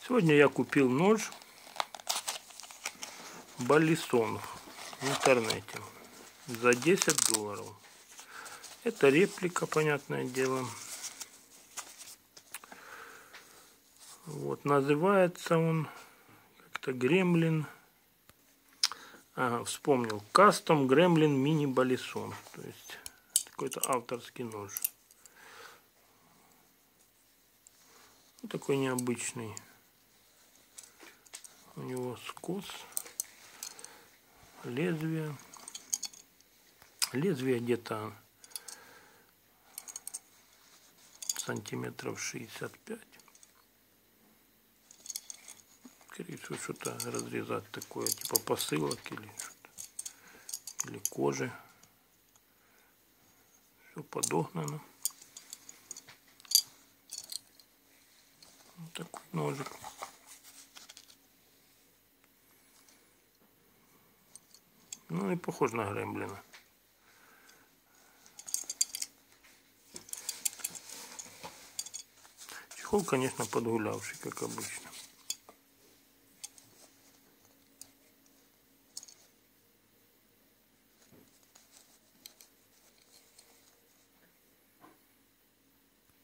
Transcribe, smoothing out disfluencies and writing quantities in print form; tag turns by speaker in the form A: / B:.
A: Сегодня я купил нож Балисон в интернете за $10. Это реплика, понятное дело. Вот, называется он как-то Gremlin. Ага, вспомнил. Custom Gremlin Mini Balison. То есть какой-то авторский нож. Вот такой необычный. У него скос. Лезвие. Лезвие где-то сантиметров 65. Скорее всего, что-то разрезать такое, типа посылок или что-то. Или кожи. Все подогнано. Вот такой ножик. Ну и похож на Гремлина. Чехол, конечно, подгулявший, как обычно.